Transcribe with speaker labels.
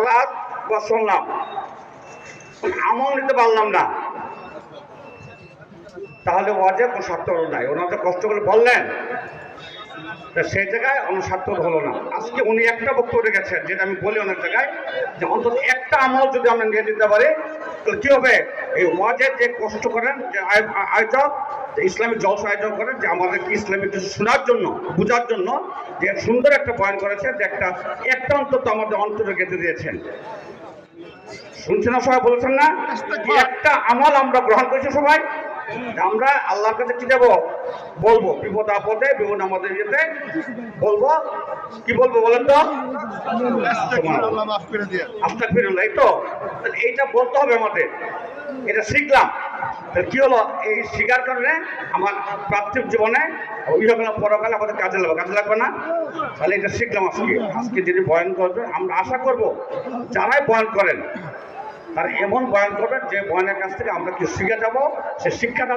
Speaker 1: রাত বা শুনলাম, আমল নিতে পারলাম না, তাহলে ওয়াজেব ও স্বার্থ হলো নাই। ওনার তো কষ্ট করে বললেন, সেই জায়গায় আমার স্বার্থ হলো না। আজকে উনি একটা বক্তব্য রেখেছেন, যেটা আমি বলি অনেক জায়গায়, যে অন্তত একটা আমল যদি আমরা নিয়ে দিতে পারি, তাহলে কি হবে? এই ওয়াজের যে কষ্ট করেন, যে আয়োজক, যে ইসলামিক জলসা আয়োজন করেন, যে আমাদেরকে ইসলামিক কিছু শোনার জন্য, বোঝার জন্য, যে সুন্দর একটা বয়ান করেছেন, যে একটা অন্তত আমাদের অন্তরে গেঁথে দিয়েছেন। শুনছেন না সবাই? বলেছেন না একটা আমল আমরা গ্রহণ করেছি সবাই? আমরা আল্লাহর কাছে কি দেবো? বলবো বিপদ আপদে, বিপদ আমাদের ইয়েতে বলবো। কি বলবো বলেন তো? আস্তাগফিরুল্লাহ। এই তো, এইটা বলতে হবে আমাদের। এটা শিখলাম। কি হলো? এই শিখার কারণে আমার প্রাথমিক জীবনে ইহকাল পরকালে আমাদের কাজে লাগবে না? তাহলে এটা শিখলাম আজকে যিনি বয়ান করবে, আমরা আশা করব যারাই বয়ান করেন তারা এমন বয়ান করবেন যে বয়ানের কাছ থেকে আমরা কি শিখে যাবো, সে শিক্ষাটা